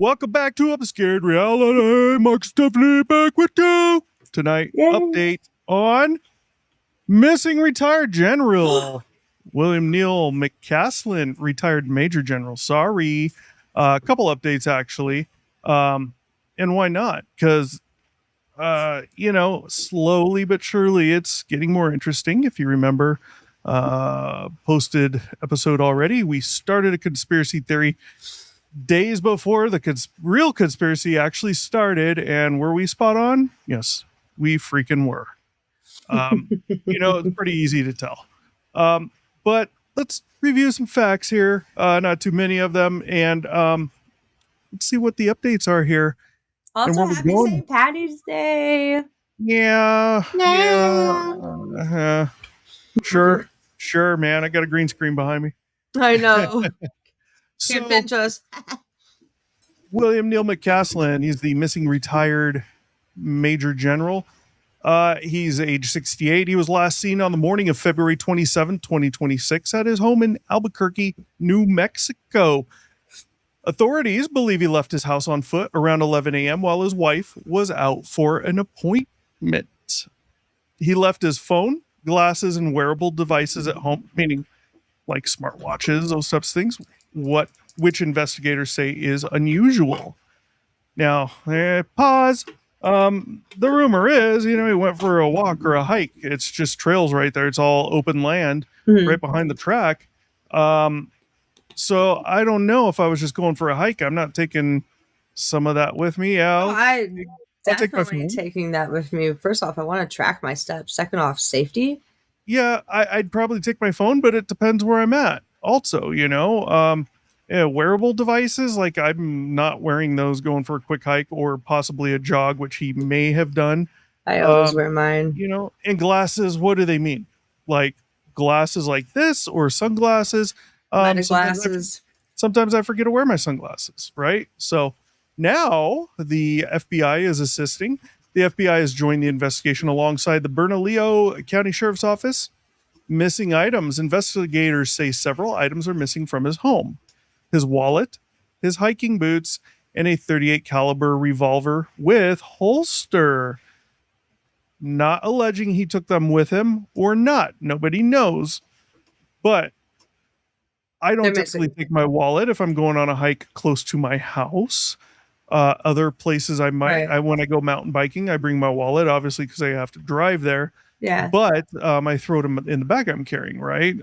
Welcome back to Obscured Reality. Mark Stephanie back with you tonight. Yay. Update on missing retired general William Neal McCasland, retired major general. Sorry, a couple updates actually, and why not? Because slowly but surely it's getting more interesting. If you remember, posted episode already, we started a conspiracy theory days before the real conspiracy actually started. And were we spot on? Yes, we freaking were. It's pretty easy to tell. But let's review some facts here. Not too many of them. And let's see what the updates are here. Also, happy St. Patty's Day. Yeah. Sure, man. I got a green screen behind me. I know. Can't pinch us. William Neal McCasland, he's the missing retired major general. He's age 68. He was last seen on the morning of February 27, 2026 at his home in Albuquerque, New Mexico. Authorities believe he left his house on foot around 11 a.m. while his wife was out for an appointment. He left his phone, glasses, and wearable devices at home, meaning like smartwatches, those types of things, which investigators say is unusual. Now, pause. The rumor is, he went for a walk or a hike. It's just trails right there. It's all open land right behind the track. So I don't know if I was just going for a hike. I'm not taking some of that with me. I'm definitely taking that with me. First off, I want to track my steps. Second off, safety. Yeah, I'd probably take my phone, but it depends where I'm at. Also, wearable devices, like I'm not wearing those going for a quick hike or possibly a jog, which he may have done. I always wear mine. And glasses, what do they mean? Like glasses like this or sunglasses? Sometimes I forget to wear my sunglasses, right? So now the FBI is assisting. The FBI has joined the investigation alongside the Bernalillo County Sheriff's Office. Missing items. Investigators say several items are missing from his home. His wallet, his hiking boots, and a .38 caliber revolver with holster. Not alleging he took them with him or not. Nobody knows. But I don't typically take my wallet if I'm going on a hike close to my house. Other places I might, when I go mountain biking, I bring my wallet, obviously, because I have to drive there. Yeah. But I throw it in the bag I'm carrying, right?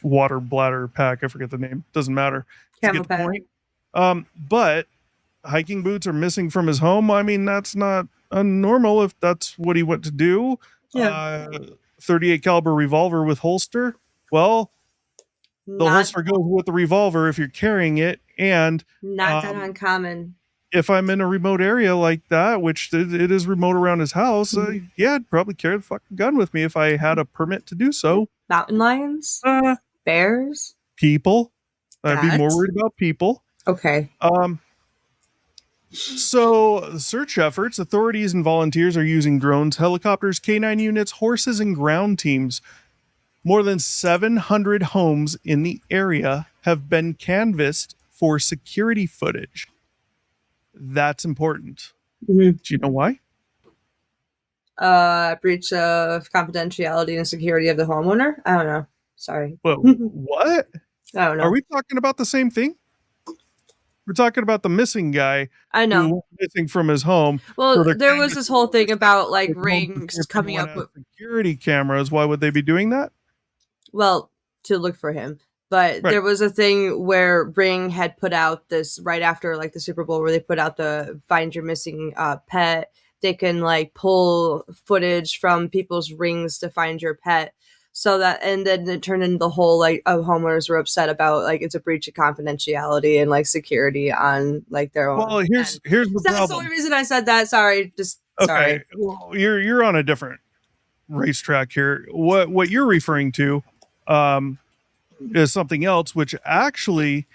Water bladder pack, I forget the name. Doesn't matter. Camel pack. But hiking boots are missing from his home. I mean, that's not unnormal if that's what he went to do. Yeah. .38 caliber revolver with holster. Well, the holster goes with the revolver if you're carrying it, and not that uncommon. If I'm in a remote area like that, which it is remote around his house, I'd probably carry the fucking gun with me if I had a permit to do so. Mountain lions? Bears? People. I'd be more worried about people. Okay. So the search efforts, authorities and volunteers are using drones, helicopters, K9 units, horses, and ground teams. More than 700 homes in the area have been canvassed for security footage. That's important. Do you know why? Breach of confidentiality and security of the homeowner? I don't know. Sorry. Well, what? I don't know. Are we talking about the same thing? We're talking about the missing guy. I know. Who was missing from his home. Well, there was this whole thing about like rings coming up with security cameras. Why would they be doing that? Well, to look for him. But there was a thing where Ring had put out this right after like the Super Bowl where they put out the find your missing pet. They can like pull footage from people's rings to find your pet. So that, and then it turned into the whole like homeowners were upset about like it's a breach of confidentiality and like security on like their own. Well, here's the problem. That's the only reason I said that. Sorry, sorry. Well, you're on a different racetrack here. What you're referring to is something else, which actually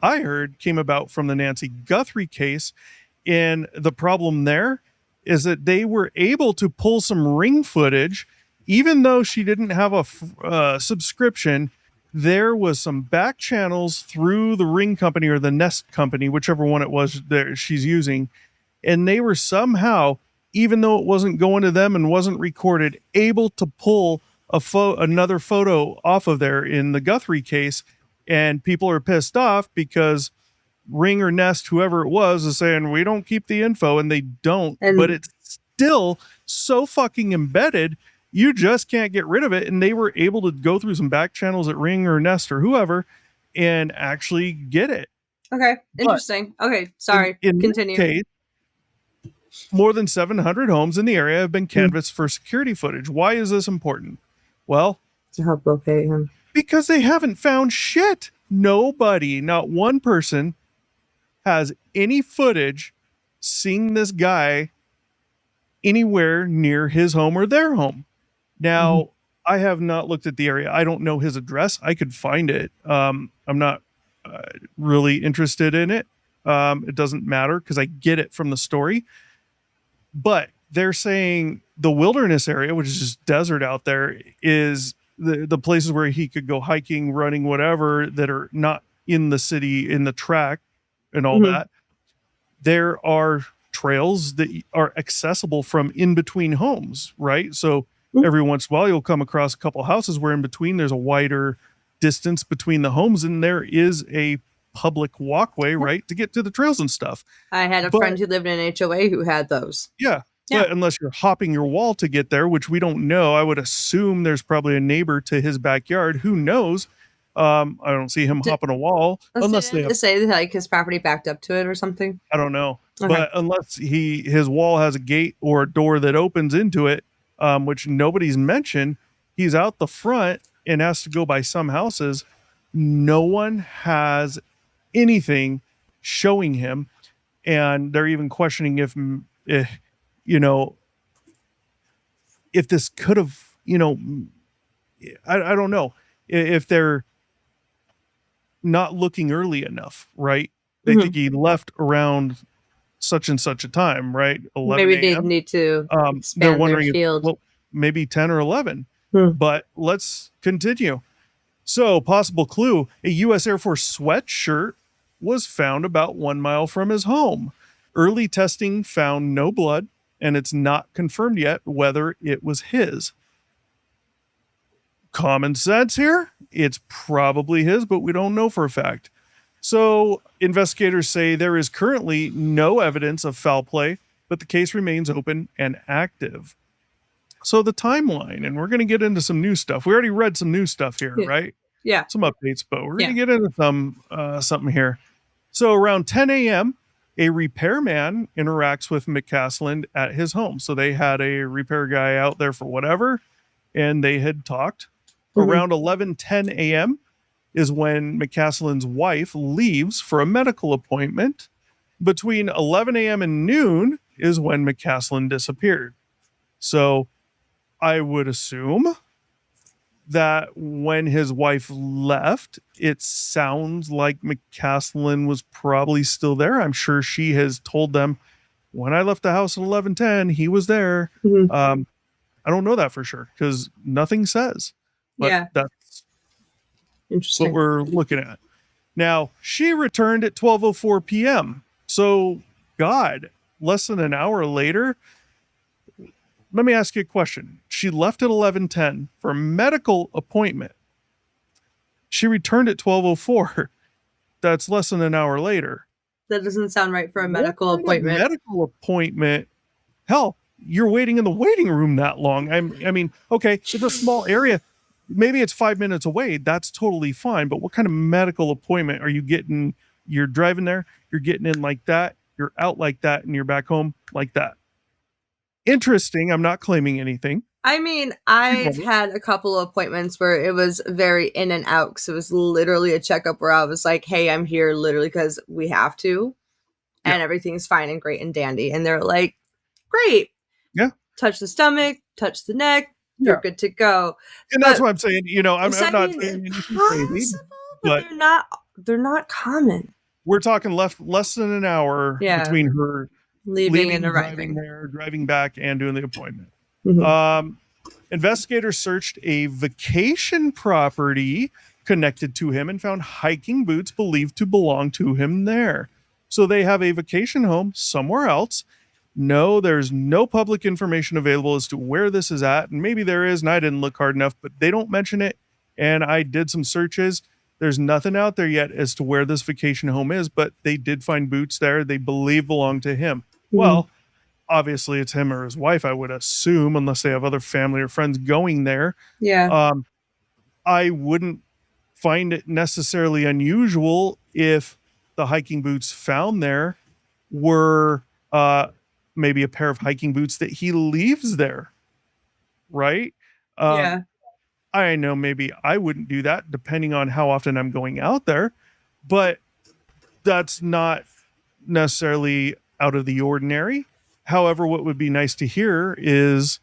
I heard came about from the Nancy Guthrie case. And the problem there is that they were able to pull some ring footage, even though she didn't have a subscription there was some back channels through the Ring company or the Nest company, whichever one it was that she's using, and they were somehow, even though it wasn't going to them and wasn't recorded, able to pull another photo off of there in the Guthrie case. And people are pissed off because Ring or Nest, whoever it was, is saying we don't keep the info, and they don't. But it's still so fucking embedded, you just can't get rid of it. And they were able to go through some back channels at Ring or Nest or whoever and actually get it. Okay, interesting. Okay, sorry. Continue. Case, more than 700 homes in the area have been canvassed for security footage. Why is this important? Well, to help locate him. Because they haven't found shit. Nobody, not one person, has any footage seeing this guy anywhere near his home or their home. Now, I have not looked at the area. I don't know his address. I could find it. I'm not really interested in it. It doesn't matter because I get it from the story. But they're saying the wilderness area, which is just desert out there, is the places where he could go hiking, running, whatever, that are not in the city, in the track and all that. There are trails that are accessible from in between homes, right? So every once in a while, you'll come across a couple houses where in between there's a wider distance between the homes, and there is a public walkway, right, to get to the trails and stuff. I had a friend who lived in an HOA who had those. Yeah. But unless you're hopping your wall to get there, which we don't know, I would assume there's probably a neighbor to his backyard. Who knows? I don't see him hopping a wall unless they say like his property backed up to it or something. I don't know, but unless his wall has a gate or a door that opens into it, which nobody's mentioned, he's out the front and has to go by some houses. No one has anything showing him, and they're even questioning if this could have, I don't know if they're not looking early enough, right? They think he left around such and such a time, right? 11 maybe they need to expand they're wondering their field. Well, maybe 10 or 11. But let's continue. So, possible clue, a U.S. Air Force sweatshirt was found about 1 mile from his home. Early testing found no blood, and it's not confirmed yet whether it was his. Common sense here. It's probably his, but we don't know for a fact. So investigators say there is currently no evidence of foul play, but the case remains open and active. So the timeline, and we're going to get into some new stuff. We already read some new stuff here, right? Yeah. Some updates, but we're going to get into something here. So around 10 a.m., a repairman interacts with McCasland at his home. So they had a repair guy out there for whatever, and they had talked. Around 11:10 a.m. is when McCasland's wife leaves for a medical appointment. Between 11 a.m. and noon is when McCasland disappeared. So I would assume that when his wife left, it sounds like McCasland was probably still there. I'm sure she has told them, when I left the house at 11:10, he was there. I don't know that for sure because nothing says. But that's interesting. What we're looking at. Now, she returned at 12:04 p.m. So, God, less than an hour later. Let me ask you a question. She left at 11:10 for a medical appointment. She returned at 12:04. That's less than an hour later. That doesn't sound right for a medical appointment. Medical appointment. Hell, you're waiting in the waiting room that long. I mean, okay, it's a small area. Maybe it's 5 minutes away. That's totally fine. But what kind of medical appointment are you getting? You're driving there, you're getting in like that, you're out like that, and you're back home like that. Interesting. I'm not claiming anything. I mean, I've had a couple of appointments where it was very in and out. So it was literally a checkup where I was like, hey, I'm here literally because we have to. And everything's fine and great and dandy. And they're like, great. Yeah. Touch the stomach, touch the neck. You're good to go. And that's what I'm saying. I'm not saying anything crazy, but they're not common. We're talking less than an hour between her leaving and arriving there, driving back, and doing the appointment. Mm-hmm. Investigators searched a vacation property connected to him and found hiking boots believed to belong to him there. So they have a vacation home somewhere else. No, there's no public information available as to where this is at. And maybe there is, and I didn't look hard enough, but they don't mention it. And I did some searches. There's nothing out there yet as to where this vacation home is, but they did find boots there they believe belong to him. Well, obviously it's him or his wife, I would assume, unless they have other family or friends going there. Yeah. I wouldn't find it necessarily unusual if the hiking boots found there were maybe a pair of hiking boots that he leaves there, right? Um, Yeah. I know maybe I wouldn't do that depending on how often I'm going out there, but that's not necessarily out of the ordinary. However, what would be nice to hear is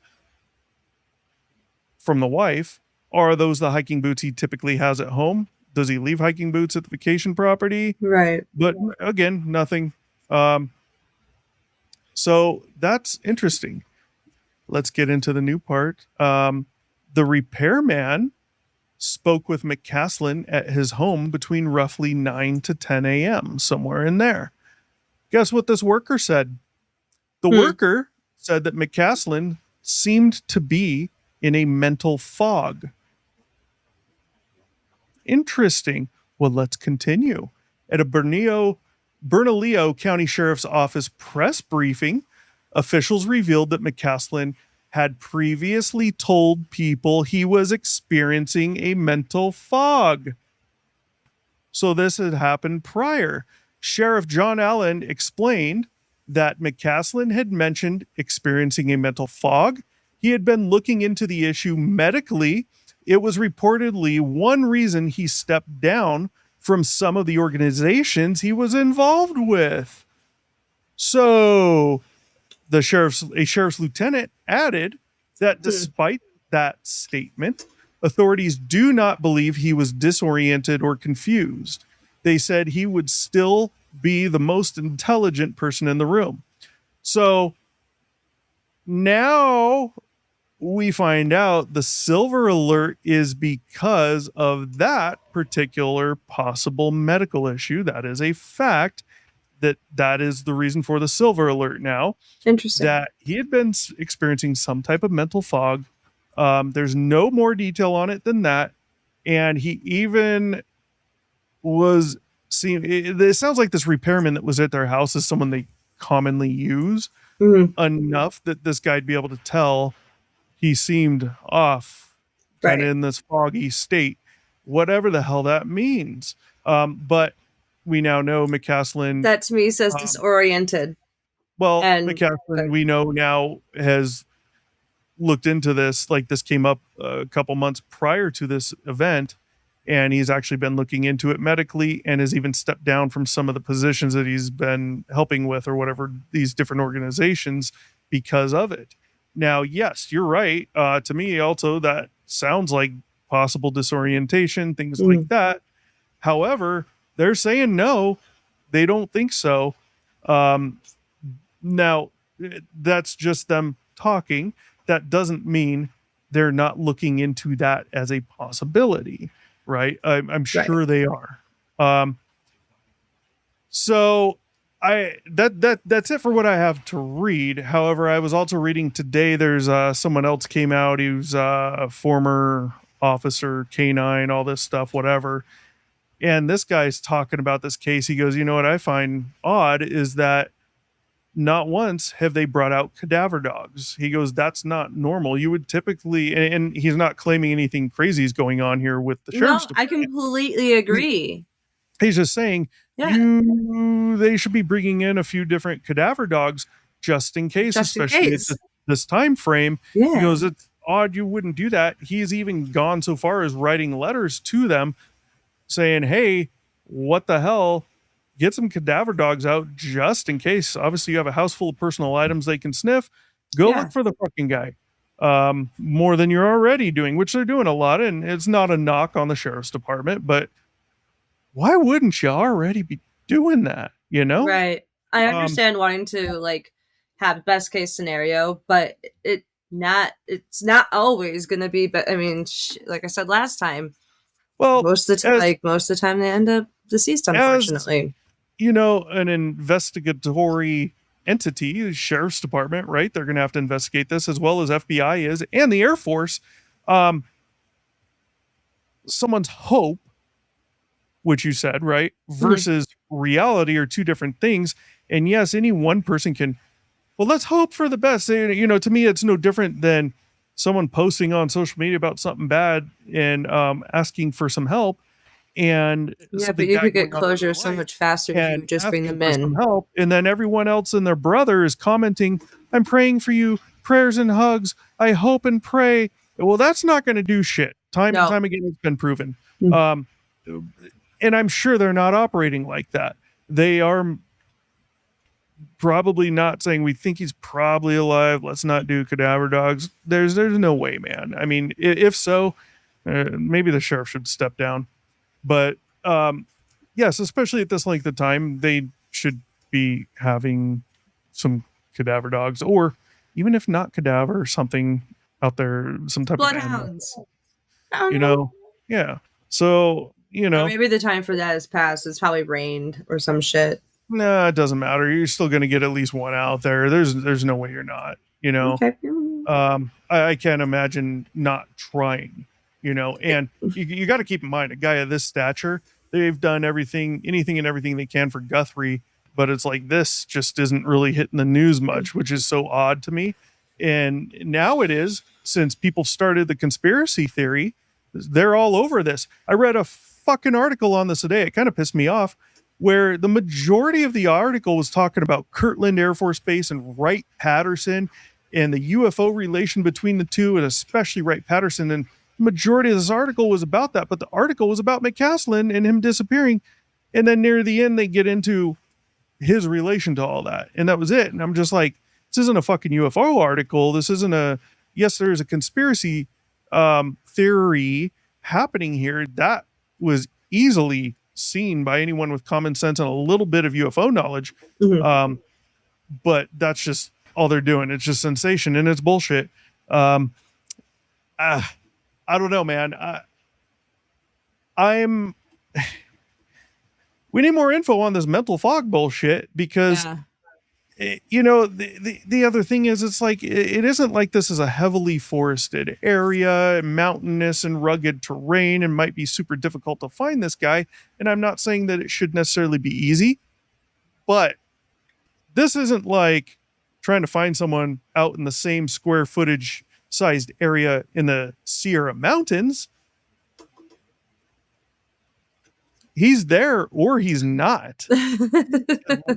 from the wife, are those the hiking boots he typically has at home? Does he leave hiking boots at the vacation property? Right. But again, nothing. Um, so that's interesting. Let's get into the new part. The repairman spoke with McCasland at his home between roughly 9 to 10 a.m., somewhere in there. Guess what this worker said? The worker said that McCasland seemed to be in a mental fog. Interesting. Well, let's continue. At a Bernalillo County Sheriff's Office press briefing, officials revealed that McCasland had previously told people he was experiencing a mental fog. So this had happened prior. Sheriff John Allen explained that McCasland had mentioned experiencing a mental fog. He had been looking into the issue medically. It was reportedly one reason he stepped down from some of the organizations he was involved with. So a sheriff's lieutenant added that despite that statement, authorities do not believe he was disoriented or confused. They said he would still be the most intelligent person in the room. So now we find out the silver alert is because of that particular possible medical issue. That is a fact. That is the reason for the silver alert now. Interesting. That he had been experiencing some type of mental fog. There's no more detail on it than that. And he even was seen. It sounds like this repairman that was at their house is someone they commonly use enough that this guy'd be able to tell he seemed off, kind of in this foggy state, whatever the hell that means. But we now know McCasland. That to me says disoriented. Well, And McCasland, we know now, has looked into this. Like this came up a couple months prior to this event, and he's actually been looking into it medically and has even stepped down from some of the positions that he's been helping with or whatever, these different organizations, because of it. Now, yes, you're right. To me, also, that sounds like possible disorientation, things like that. However, they're saying no, they don't think so. Now, that's just them talking. That doesn't mean they're not looking into that as a possibility, right? I'm sure they are. So that's it for what I have to read. However, I was also reading today. There's someone else came out. He was a former officer, K9, all this stuff, whatever. And this guy's talking about this case. He goes, you know what I find odd is that not once have they brought out cadaver dogs. He goes, that's not normal. You would typically, and he's not claiming anything crazy is going on here with the sheriff's department. I completely agree. He's just saying, they should be bringing in a few different cadaver dogs just in case, especially at this time frame. Yeah. He goes, it's odd you wouldn't do that. He's even gone so far as writing letters to them saying, hey, what the hell? Get some cadaver dogs out just in case. Obviously, you have a house full of personal items they can sniff. Go look for the fucking guy. More than you're already doing, which they're doing a lot. And it's not a knock on the sheriff's department, but why wouldn't you already be doing that? You know? Right. I understand wanting to like have best case scenario, but it's not always going to be. But I mean, like I said last time, Well, Most of the time they end up deceased, as unfortunately. an investigatory entity, the sheriff's department, right? They're going to have to investigate this as well as FBI is and the Air Force. Um, Someone's hope, which you said, right, Mhm. versus reality are two different things. And yes, any one person can, well, let's hope for the best. To me, it's no different than someone posting on social media about something bad and asking for some help, and Yeah, but something you bad could going get on in closure their so life much faster if you and just bring asking them for some in. help. And then everyone else and their brother is commenting, I'm praying for you, prayers and hugs. I hope and pray. Well, that's not going to do shit. Time and No. time again, it's been proven. Mm. Um, and I'm sure they're not operating like that. They are probably not saying we think he's probably alive. Let's not do cadaver dogs. There's no way, man. I mean, if so, maybe the sheriff should step down. But yes, especially at this length of time, they should be having some cadaver dogs, or even if not cadaver, something out there, some type of animal. Bloodhounds. I don't You know. know, yeah. So Or maybe the time for that has passed. It's probably rained or some shit. nah, it doesn't matter. You're still going to get at least one out there. There's no way you're not. Okay. I can't imagine not trying. And you got to keep in mind a guy of this stature. They've done anything and everything they can for Guthrie, but it's like this just isn't really hitting the news much, which is so odd to me. And now it is, since people started the conspiracy theory. They're all over this. I read a fucking article on this today. It kind of pissed me off, where the majority of the article was talking about Kirtland Air Force Base and Wright Patterson and the UFO relation between the two, and especially Wright Patterson. And the majority of this article was about that, but the article was about McCasland and him disappearing. And then near the end, they get into his relation to all that. And that was it. And I'm just like, this isn't a fucking UFO article. This isn't yes, there's a conspiracy theory happening here. That was easily seen by anyone with common sense and a little bit of UFO knowledge. Mhm. But that's just all they're doing. It's just sensation and it's bullshit. Um, I don't know, man. I'm. We need more info on this mental fog bullshit, because Yeah. the other thing is, it's like it isn't like this is a heavily forested area, mountainous and rugged terrain, and might be super difficult to find this guy. And I'm not saying that it should necessarily be easy, but this isn't like trying to find someone out in the same square footage sized area in the Sierra Mountains. He's there or he's not.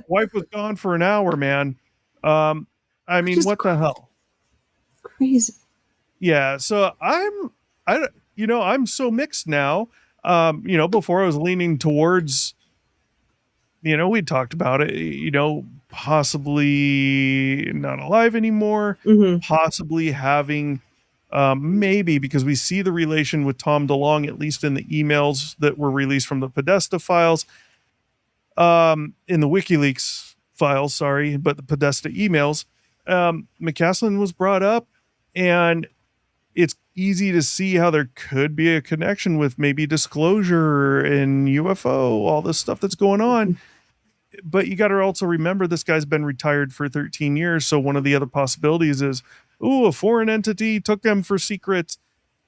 Wife was gone for an hour, man. I mean, Just what the hell? crazy. Yeah. So I'm so mixed now. Before I was leaning towards, we talked about it, possibly not alive anymore, Hmm. possibly having, maybe, because we see the relation with Tom DeLonge, at least in the emails that were released from the Podesta files, in the WikiLeaks files, sorry, but the Podesta emails, McCasland was brought up, and it's easy to see how there could be a connection with maybe disclosure and UFO, all this stuff that's going on. But you got to also remember this guy's been retired for 13 years. So one of the other possibilities is, a foreign entity took him for secrets.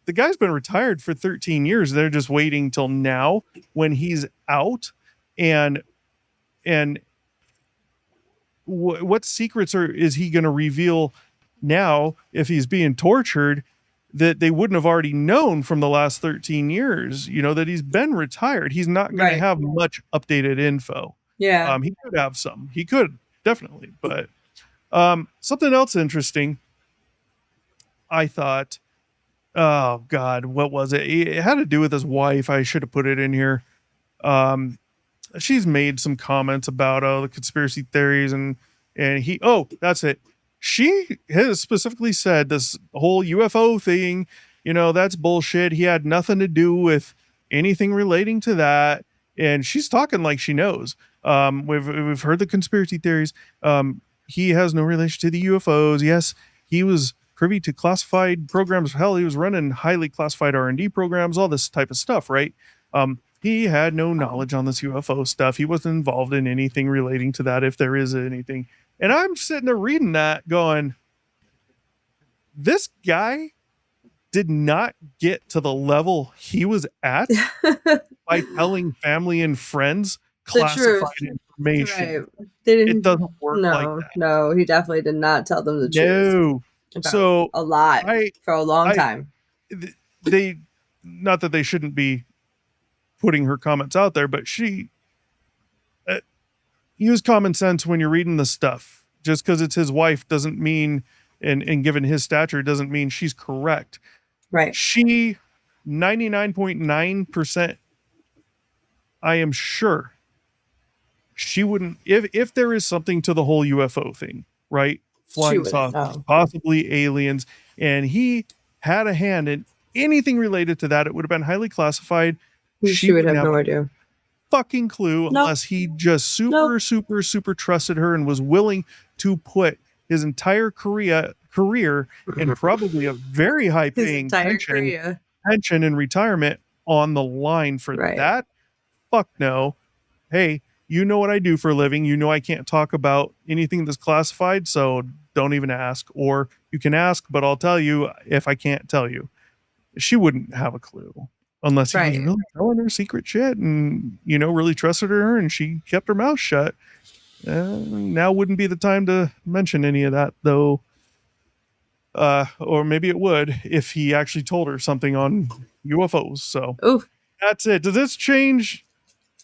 The guy's been retired for 13 years. They're just waiting till now when he's out. And what secrets is he going to reveal now if he's being tortured that they wouldn't have already known from the last 13 years, that he's been retired? He's not going to Right. have much updated info. Yeah. He could have some. He could, definitely. But something else interesting, I thought, oh God, what was it? It had to do with his wife. I should have put it in here. She's made some comments about the conspiracy theories, and that's it. She has specifically said this whole UFO thing, that's bullshit. He had nothing to do with anything relating to that. And she's talking like she knows. We've heard the conspiracy theories. He has no relation to the UFOs. Yes, he was privy to classified programs. Hell, he was running highly classified R&D programs, all this type of stuff, right? He had no knowledge on this UFO stuff. He wasn't involved in anything relating to that, if there is anything. And I'm sitting there reading that going, this guy did not get to the level he was at by telling family and friends The classified truth. information. Right. They It didn't. doesn't work like No, that. no, he definitely did not tell them the truth No. about So a lot I, for a long I, time. they, not that they shouldn't be putting her comments out there, but she use common sense when you're reading the stuff. Just because it's his wife doesn't mean, and given his stature, doesn't mean she's correct. Right. She, 99.9%, I am sure she wouldn't, if there is something to the whole UFO thing, right? Flying saucers, possibly aliens, and he had a hand in anything related to that, it would have been highly classified. She would have no idea. Fucking clue unless he just super trusted her and was willing to put his entire career and probably a very high paying pension and retirement on the line for that. Fuck no. Hey, you know what I do for a living. You know I can't talk about anything that's classified, so don't even ask. Or you can ask, but I'll tell you if I can't tell you. She wouldn't have a clue unless he was really telling her secret shit and, you know, really trusted her and she kept her mouth shut. Now wouldn't be the time to mention any of that, though. Or maybe it would if he actually told her something on UFOs. So that's it. Does this change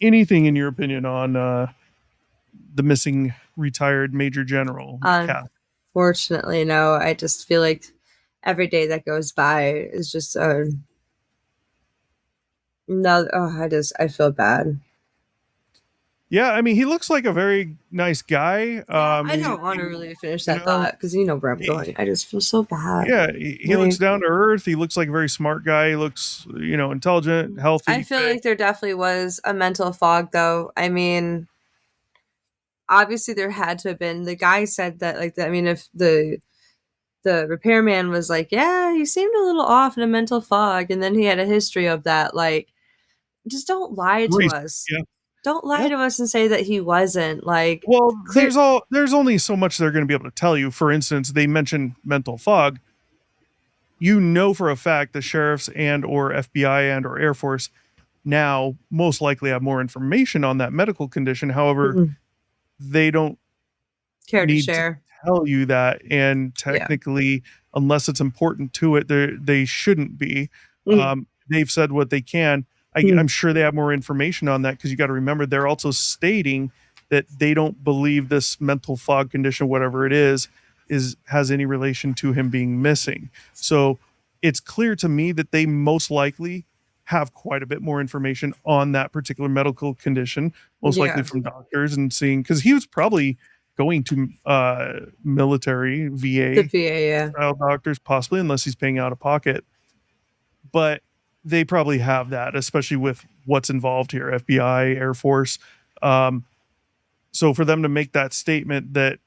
anything in your opinion on the missing retired Major General? Unfortunately, no. I just feel like every day that goes by is just no. I feel bad. Yeah, I mean, he looks like a very nice guy. I don't want to really finish that thought because you know where I'm going. I just feel so bad. Yeah, he looks down to earth. He looks like a very smart guy. He looks, you know, intelligent, healthy. I feel like there definitely was a mental fog, though. I mean, obviously there had to have been. The guy said that, like, I mean, if the repairman was like, yeah, he seemed a little off in a mental fog, and then he had a history of that, like, just don't lie to us. Yeah. Don't lie to us and say that he wasn't. Like, well, there's only so much they're going to be able to tell you. For instance, they mentioned mental fog. You know for a fact the sheriffs and or FBI and or Air Force now most likely have more information on that medical condition. However, they don't care to share. Tell you that, and technically, unless it's important to it, they shouldn't be. They've said what they can. I'm sure they have more information on that because you got to remember they're also stating that they don't believe this mental fog condition, whatever it is has any relation to him being missing. So it's clear to me that they most likely have quite a bit more information on that particular medical condition, most likely from doctors and seeing, because he was probably going to military VA, style doctors, possibly, unless he's paying out of pocket. But they probably have that, especially with what's involved here, FBI, Air Force. So for them to make that statement that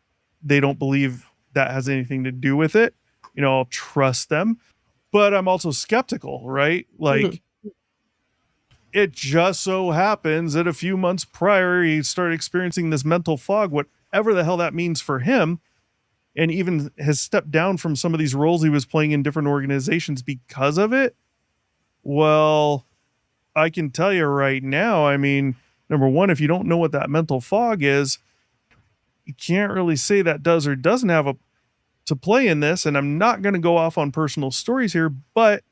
they don't believe that has anything to do with it, you know, I'll trust them. But I'm also skeptical, right? Like, it just so happens that a few months prior, he started experiencing this mental fog, whatever the hell that means for him, and even has stepped down from some of these roles he was playing in different organizations because of it. Well, I can tell you right now, I mean, number one, if you don't know what that mental fog is, you can't really say that does or doesn't have to play in this. And I'm not going to go off on personal stories here, but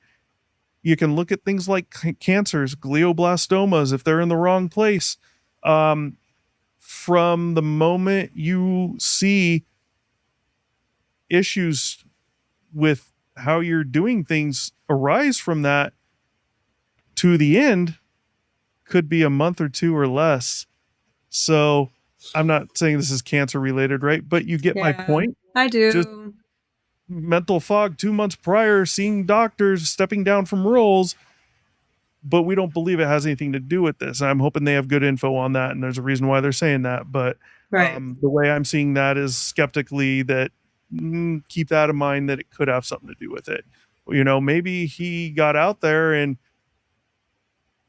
you can look at things like cancers, glioblastomas, if they're in the wrong place. From the moment you see issues with how you're doing things arise from that, to the end could be a month or two or less. So I'm not saying this is cancer related, right? But you get my point. I do. Just mental fog 2 months prior, seeing doctors, stepping down from roles, but we don't believe it has anything to do with this. I'm hoping they have good info on that, and there's a reason why they're saying that. But the way I'm seeing that is skeptically that keep that in mind that it could have something to do with it. Maybe he got out there and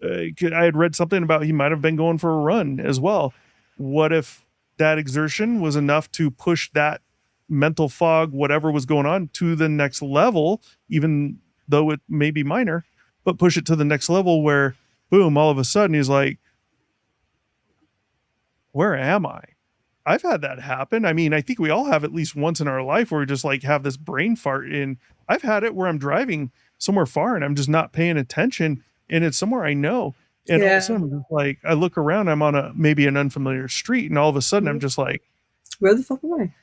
I had read something about he might have been going for a run as well. What if that exertion was enough to push that mental fog, whatever was going on, to the next level, even though it may be minor, but push it to the next level where, boom, all of a sudden he's like, where am I? I've had that happen. I mean, I think we all have at least once in our life where we just like have this brain fart. And I've had it where I'm driving somewhere far and I'm just not paying attention, and it's somewhere I know. And all of a sudden, I'm just like, I look around, I'm on maybe an unfamiliar street, and all of a sudden I'm just like, where the fuck am I?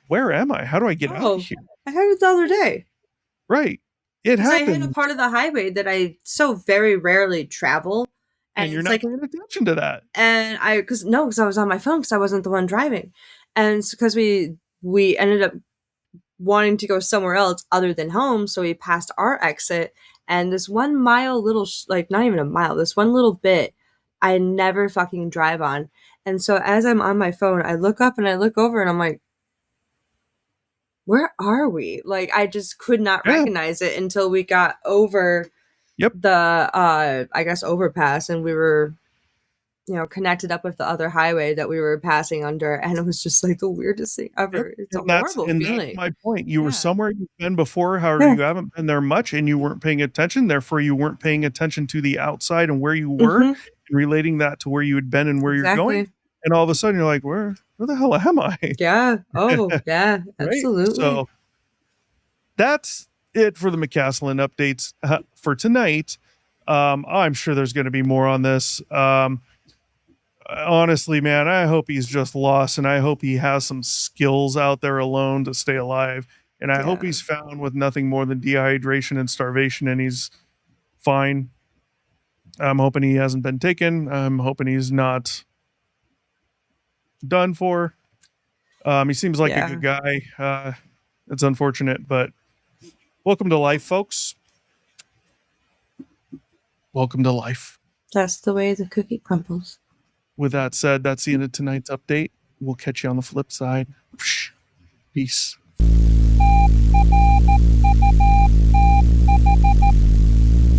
Where am I? How do I get out of here? I had it the other day. Right. It happened. I hit a part of the highway that I so very rarely travel. And you're not paying attention to that. And because I was on my phone because I wasn't the one driving. And because we ended up wanting to go somewhere else other than home. So we passed our exit, and this 1 mile little, not even a mile, this one little bit I never fucking drive on. And so as I'm on my phone, I look up and I look over and I'm like, where are we? Like, I just could not recognize it until we got over the, I guess, overpass, and we were, connected up with the other highway that we were passing under, and it was just like the weirdest thing ever. It's a horrible feeling. That's my point. You were somewhere you've been before, however, you haven't been there much, and you weren't paying attention. Therefore, you weren't paying attention to the outside and where you were, and relating that to where you had been and where you're going. And all of a sudden, you're like, where the hell am I? Yeah. Oh, yeah, absolutely. So that's it for the McCasland updates for tonight. I'm sure there's going to be more on this. Honestly, man, I hope he's just lost, and I hope he has some skills out there alone to stay alive. And I hope he's found with nothing more than dehydration and starvation, and he's fine. I'm hoping he hasn't been taken. I'm hoping he's not done for. He seems like a good guy. It's unfortunate, but welcome to life, folks. Welcome to life. That's the way the cookie crumbles. With that said, that's the end of tonight's update. We'll catch you on the flip side. Peace.